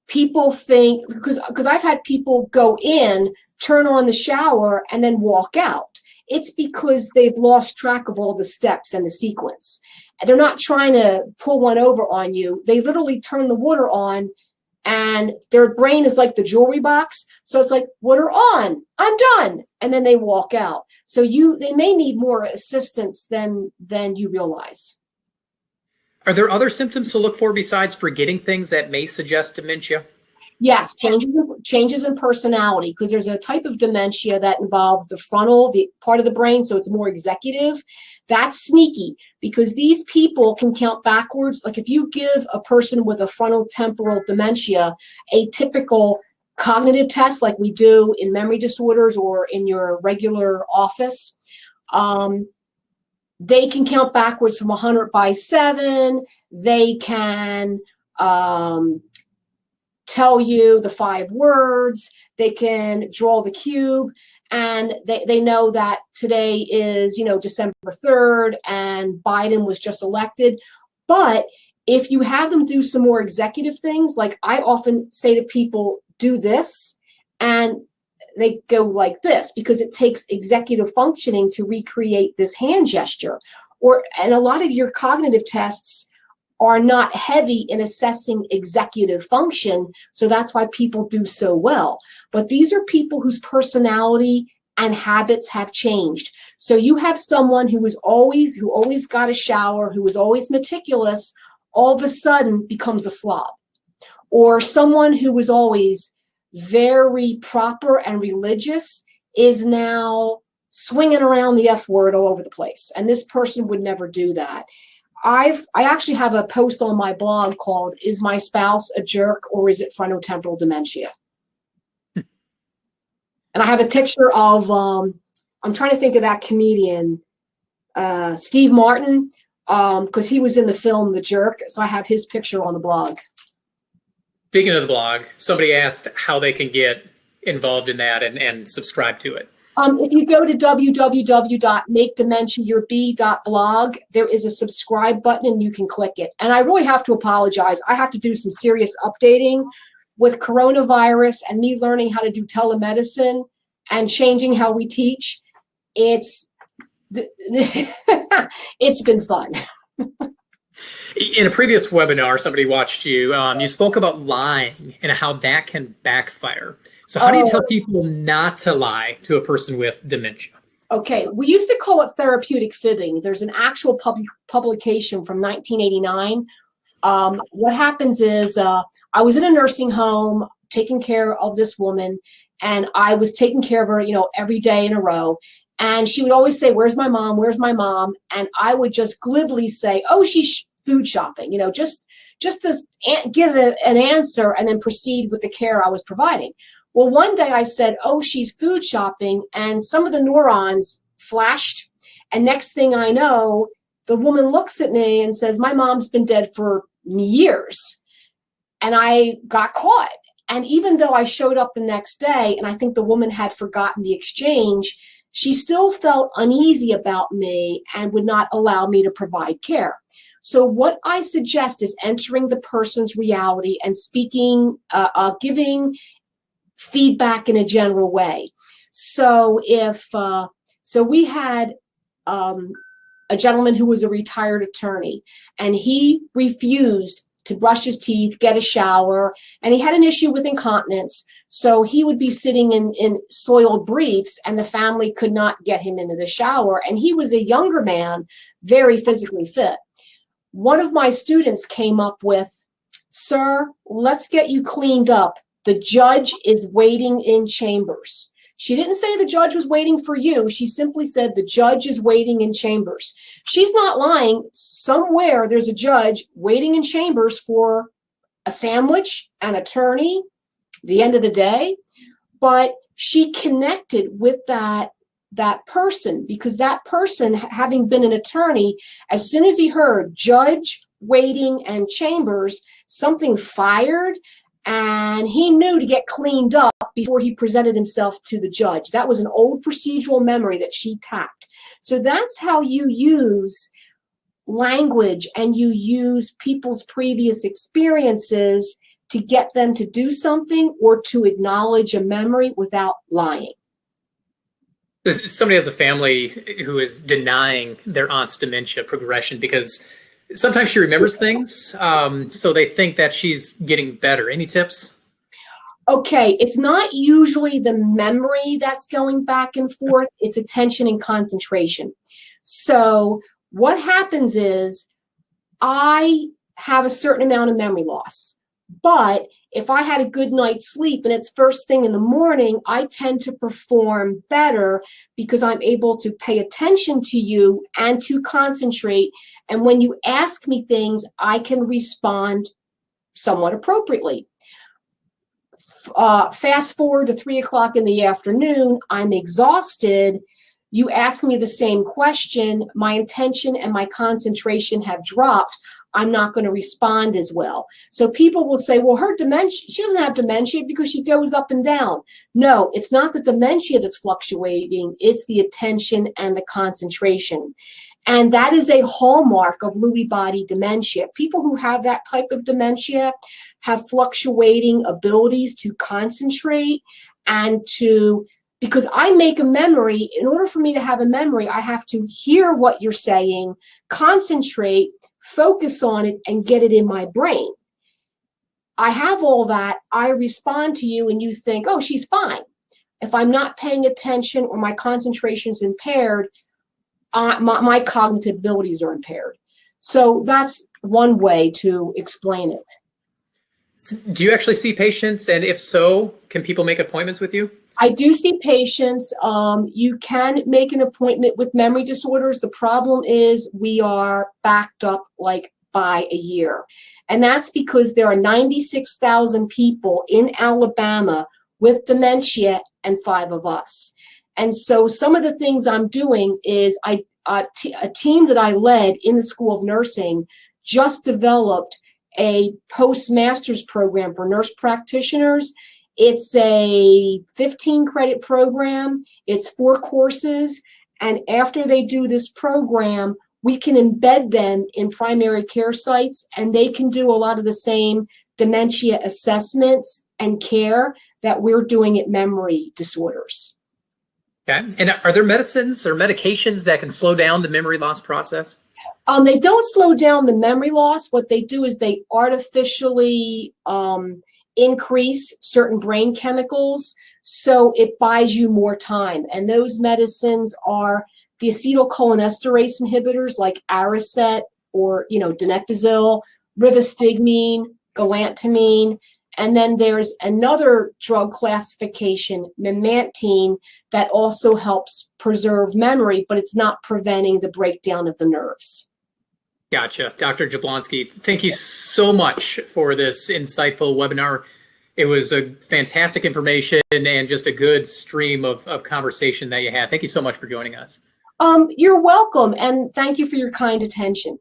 people think, because I've had people go in, turn on the shower, and then walk out. it's because they've lost track of all the steps and the sequence. And they're not trying to pull one over on you. They literally turn the water on, and their brain is like the jewelry box. So it's like, water on, I'm done. And then they walk out. So they may need more assistance than you realize. Are there other symptoms to look for besides forgetting things that may suggest dementia? Yes, changes in personality, because there's a type of dementia that involves the frontal, the part of the brain, so it's more executive. That's sneaky, because these people can count backwards. Like if you give a person with a frontal temporal dementia a typical cognitive test like we do in memory disorders or in your regular office, they can count backwards from 100 by 7. They can tell you the 5 words. They can draw the cube, and they know that today is, December 3rd and Biden was just elected. But if you have them do some more executive things, like I often say to people, do this, and they go like this, because it takes executive functioning to recreate this hand gesture. And a lot of your cognitive tests are not heavy in assessing executive function, so that's why people do so well. But these are people whose personality and habits have changed. So you have someone who always got a shower, who was always meticulous, all of a sudden becomes a slob. Or someone who was always very proper and religious is now swinging around the F word all over the place. And this person would never do that. I actually have a post on my blog called, "Is my spouse a jerk or is it frontotemporal dementia?" And I have a picture of, I'm trying to think of that comedian, Steve Martin, because he was in the film The Jerk. So I have his picture on the blog. Speaking of the blog, somebody asked how they can get involved in that and subscribe to it. If you go to www.makedementiayourb.blog, there is a subscribe button and you can click it. And I really have to apologize. I have to do some serious updating with coronavirus and me learning how to do telemedicine and changing how we teach. It's been fun. In a previous webinar, somebody watched you. You spoke about lying and how that can backfire. So how do you tell people not to lie to a person with dementia? Okay, we used to call it therapeutic fibbing. There's an actual publication from 1989. What happens is I was in a nursing home taking care of this woman, and I was taking care of her, every day in a row. And she would always say, "Where's my mom? Where's my mom?" And I would just glibly say, "Oh, she's food shopping," just to give an answer and then proceed with the care I was providing. Well, one day I said, "Oh, she's food shopping," and some of the neurons flashed. And next thing I know, the woman looks at me and says, "My mom's been dead for years." And I got caught. And even though I showed up the next day and I think the woman had forgotten the exchange, she still felt uneasy about me and would not allow me to provide care. So what I suggest is entering the person's reality and speaking, giving feedback in a general way. So we had a gentleman who was a retired attorney, and he refused to brush his teeth, get a shower, and he had an issue with incontinence. So he would be sitting in soiled briefs, and the family could not get him into the shower. And he was a younger man, very physically fit. One of my students came up with, "Sir, let's get you cleaned up. The judge is waiting in chambers." She didn't say the judge was waiting for you. She simply said the judge is waiting in chambers. She's not lying. Somewhere there's a judge waiting in chambers for a sandwich, an attorney, the end of the day. But she connected with that person, because that person, having been an attorney, as soon as he heard judge, waiting, and chambers, something fired, and he knew to get cleaned up before he presented himself to the judge. That was an old procedural memory that she tapped. So that's how you use language and you use people's previous experiences to get them to do something or to acknowledge a memory without lying. Somebody has a family who is denying their aunt's dementia progression because sometimes she remembers things, so they think that she's getting better. Any tips? Okay, it's not usually the memory that's going back and forth, it's attention and concentration. So what happens is I have a certain amount of memory loss, but if I had a good night's sleep and it's first thing in the morning, I tend to perform better because I'm able to pay attention to you and to concentrate. And when you ask me things, I can respond somewhat appropriately. Fast forward to 3 o'clock in the afternoon, I'm exhausted. You ask me the same question, my intention and my concentration have dropped. I'm not going to respond as well. So people will say, well, her dementia, she doesn't have dementia because she goes up and down. No, it's not the dementia that's fluctuating. It's the attention and the concentration. And that is a hallmark of Lewy body dementia. People who have that type of dementia have fluctuating abilities to concentrate and to, because I make a memory, in order for me to have a memory, I have to hear what you're saying, concentrate, focus on it, and get it in my brain. I have all that, I respond to you and you think, oh, she's fine. If I'm not paying attention or my concentration is impaired, my cognitive abilities are impaired. So that's one way to explain it. Do you actually see patients? And if so, can people make appointments with you? I do see patients. You can make an appointment with memory disorders. The problem is we are backed up like by a year. And that's because there are 96,000 people in Alabama with dementia and 5 of us. And so some of the things I'm doing is a team that I led in the School of Nursing just developed a postmaster's program for nurse practitioners. It's a 15-credit program. It's 4 courses. And after they do this program, we can embed them in primary care sites, and they can do a lot of the same dementia assessments and care that we're doing at memory disorders. Okay. And are there medicines or medications that can slow down the memory loss process? They don't slow down the memory loss. What they do is they artificially increase certain brain chemicals, so it buys you more time. And those medicines are the acetylcholinesterase inhibitors like Aricept or donepezil, rivastigmine, galantamine. And then there's another drug classification, memantine, that also helps preserve memory, but it's not preventing the breakdown of the nerves. Gotcha. Dr. Jablonski, thank you so much for this insightful webinar. It was a fantastic information and just a good stream of conversation that you had. Thank you so much for joining us. You're welcome, and thank you for your kind attention.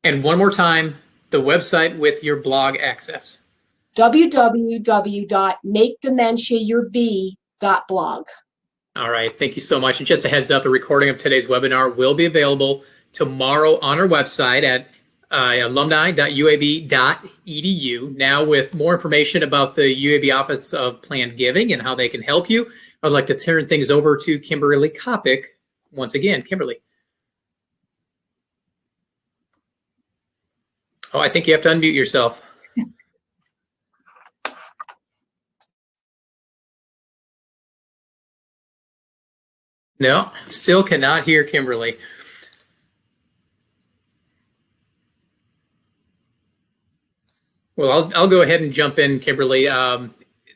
And one more time, the website with your blog access. www.makedementiayourb.blog. All right, thank you so much. And just a heads up, a recording of today's webinar will be available tomorrow on our website at alumni.uab.edu. Now, with more information about the UAB Office of Planned Giving and how they can help you, I'd like to turn things over to Kimberly Kopic. Once again, Kimberly. Oh, I think you have to unmute yourself. No, still cannot hear Kimberly. Well, I'll go ahead and jump in, Kimberly.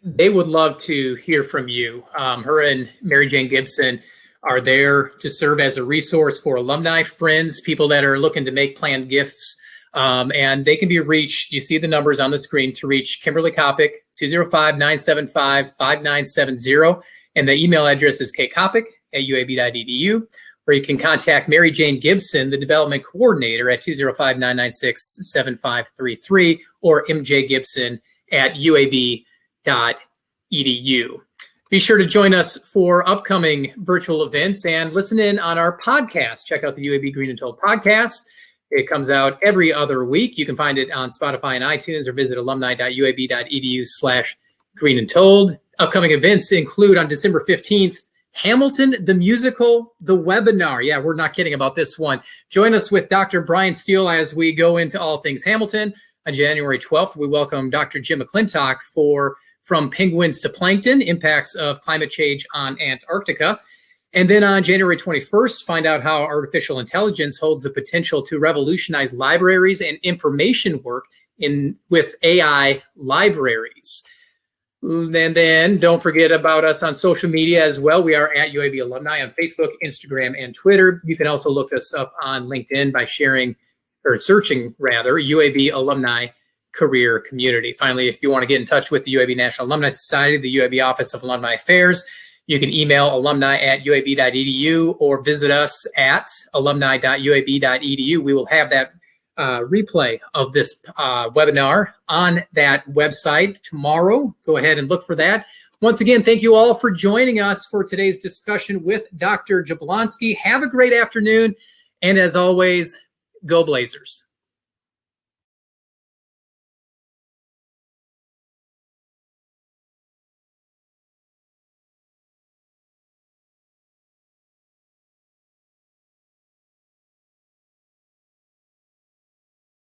They would love to hear from you. Her and Mary Jane Gibson are there to serve as a resource for alumni, friends, people that are looking to make planned gifts. And they can be reached, you see the numbers on the screen, to reach Kimberly Kopic, 205-975-5970. And the email address is kkopic@uab.edu. Or you can contact Mary Jane Gibson, the development coordinator, at 205-996-7533 or mjgibson@uab.edu. Be sure to join us for upcoming virtual events and listen in on our podcast. Check out the UAB Green and Told podcast. It comes out every other week. You can find it on Spotify and iTunes or visit alumni.uab.edu/greenandtold. Upcoming events include on December 15th, Hamilton, the Musical, the webinar. Yeah, we're not kidding about this one. Join us with Dr. Brian Steele as we go into all things Hamilton. On January 12th, we welcome Dr. Jim McClintock for From Penguins to Plankton, Impacts of Climate Change on Antarctica. And then on January 21st, find out how artificial intelligence holds the potential to revolutionize libraries and information work with AI libraries. And then don't forget about us on social media as well. We are at UAB Alumni on Facebook, Instagram, and Twitter. You can also look us up on LinkedIn by searching UAB Alumni Career Community. Finally, if you want to get in touch with the UAB National Alumni Society, the UAB Office of Alumni Affairs, you can email alumni@uab.edu or visit us at alumni.uab.edu. We will have that replay of this webinar on that website tomorrow. Go ahead and look for that. Once again, thank you all for joining us for today's discussion with Dr. Jablonski. Have a great afternoon. And as always, go Blazers.